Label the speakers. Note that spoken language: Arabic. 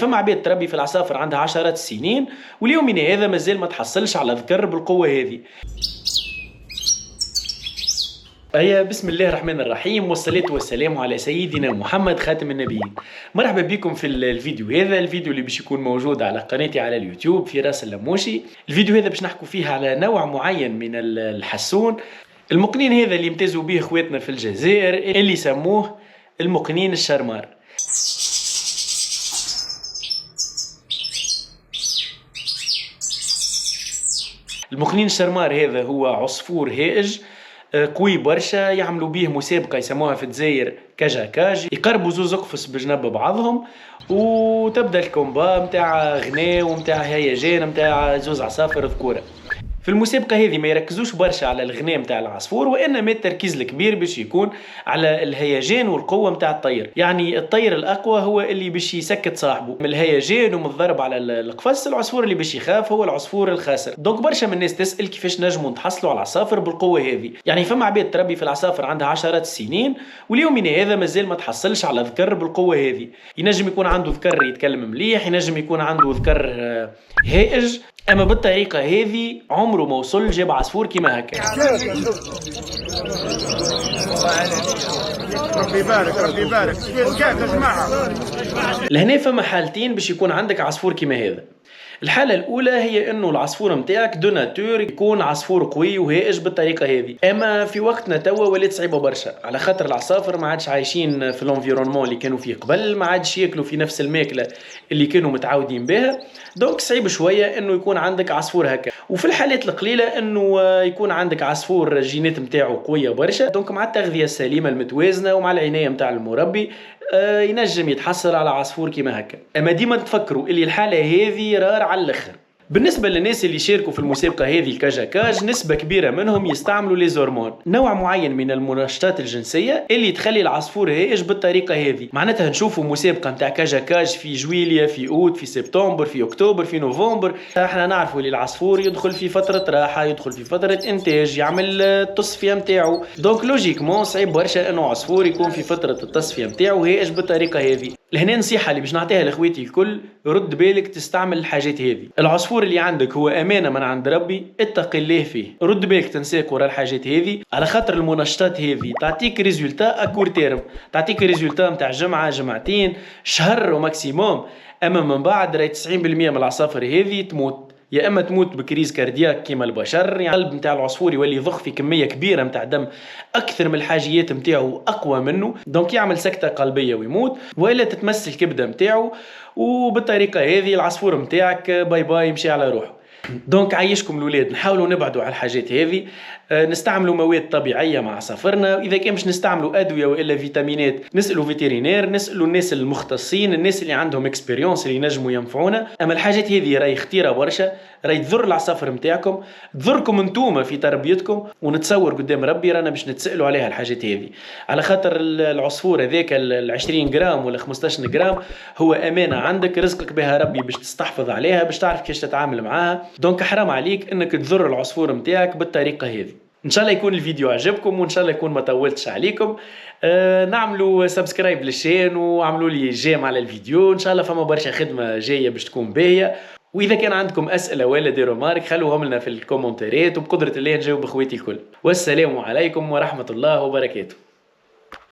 Speaker 1: فما عباد تربي في العصافر عندها عشرات السنين واليومنا هذا مازال ما تحصلش على ذكر بالقوة هذه. بسم الله الرحمن الرحيم، والصلاة والسلام على سيدنا محمد خاتم النبيين. مرحبا بكم في الفيديو هذا، الفيديو اللي باش يكون موجود على قناتي على اليوتيوب في راس اللموشي. الفيديو هذا باش نحكوا فيه على نوع معين من الحسون، المقنين هذا اللي يمتازوا به اخواتنا في الجزائر اللي يسموه المقنين الشرمار. المقنين الشرمار هذا هو عصفور هائج قوي برشا، يعملوا به مسابقة يسموها في الجزائر كاجا كاج، يقربوا زوز اقفص بجنب بعضهم وتبدا الكومبا متاع غناء ومتاع هيجان متاع زوز عصافر ذكورة. في المسابقة هذه ما يركزوش برشا على الغناء متاع العصفور، وإنما التركيز الكبير باش يكون على الهيجان والقوة متاع الطير. يعني الطير الأقوى هو اللي باش يسكت صاحبه من الهيجان ومن الضرب على القفص، العصفور اللي باش يخاف هو العصفور الخاسر. دونك برشا من الناس تسأل كيفاش نجموا نتحصلوا على العصافر بالقوة هذه. يعني فما عباد تربي في العصافر عندها عشرات السنين واليومنا هذا مازال ما تحصلش على ذكر بالقوة هذه. ينجم يكون عنده ذكر يتكلم مليح، ينجم يكون عنده ذكر هائج، اما بالطريقه هذه عمره ما وصل جاب عصفور كيما هكا. ربي يبارك كيف يا جماعه. لهنا فما حالتين باش يكون عندك عصفور كيما هذا. الحالة الأولى هي إنه العصفور متاعك دوناتور يكون عصفور قوي وهائج بالطريقة هذه، أما في وقتنا توا ولات صعيبة برشا، على خاطر العصافر ما عادش عايشين في الانفيرونمون اللي كانوا فيه قبل، ما عادش ياكلوا في نفس الماكلة اللي كانوا متعودين بها، دونك صعيب شوية إنه يكون عندك عصفور هكا. وفي الحالات القليلة إنه يكون عندك عصفور الجينات متاعه قوية برشا، دونك مع التغذية السليمة المتوازنة ومع العناية متاع المربي ينجم يتحصل على عصفور كيما هكا. اما ديما تفكروا اللي الحاله هذه رار على الاخر. بالنسبة للناس اللي شاركوا في المسابقة هذه الكاجا كاج، نسبة كبيرة منهم يستعملوا ليزورمون، نوع معين من المنشطات الجنسية اللي تخلي العصفور هائج بالطريقة هذه. معناتها نشوفوا مسابقة متاع كاجا كاج في جويليا، في اوت، في سبتمبر، في اكتوبر، في نوفمبر. احنا نعرفوا اللي العصفور يدخل في فترة راحة، يدخل في فترة انتاج، يعمل التصفية متاعه، دونك لوجيكمون صعيب برشا انه عصفور يكون في فترة التصفية متاعه هائج بالطريقة هذه. لهنا نصيحة اللي باش نعطيها لاخواتي الكل، رد بالك تستعمل الحاجات هذه. العصفور اللي عندك هو امانة من عند ربي، اتق الله فيه، رد بالك تنساك ورا الحاجات هذه، على خاطر المنشطات هذه تعطيك ريزولتا اكور تيرم، تعطيك ريزولتا متاع جمعة جمعتين شهر وماكسيموم، اما من بعد راهي 90% من العصافر هذه تموت، يا اما تموت بكريز كاردياك كيما البشر، يعني القلب نتاع العصفور يولي يضخ في كميه كبيره نتاع دم اكثر من الحاجيات نتاعو اقوى منه، دونك يعمل سكته قلبيه ويموت، والا تتمس الكبده نتاعو، وبالطريقه هذه العصفور نتاعك باي باي يمشي على روحه. دونك عايشكم الولاد نحاولوا نبعدوا على الحاجات هذه، نستعملوا مواد طبيعيه مع عصافرنا، واذا كان مش نستعملوا ادويه والا فيتامينات نسالوا فيترينير، نسالوا الناس المختصين، الناس اللي عندهم اكسبيريونس اللي ينجموا ينفعونا. اما الحاجات هذه راهي خطيره برشا، راهي تضر العصافر نتاعكم، تضركم انتوما في تربيتكم، ونتصور قدام ربي رانا باش نتسالوا عليها الحاجات هذه، على خاطر العصفور هذاك ال 20 جرام ولا 15 جرام هو امانه عندك، رزقك بها ربي باش تستحفظ عليها، باش تعرف كيفاش تتعامل معاها، دونك حرام عليك انك تضر العصفور نتاعك بالطريقه هذه. ان شاء الله يكون الفيديو عجبكم، وان شاء الله يكون ما طولتش عليكم. نعملوا سبسكرايب للشين وعملوا لي جيم على الفيديو، ان شاء الله فما برشا خدمه جايه باش تكون باهيه. واذا كان عندكم اسئله ولا دي رومارك خلوهم لنا في الكومنتات، وبقدره الله نجاوب اخواتي الكل. والسلام عليكم ورحمه الله وبركاته.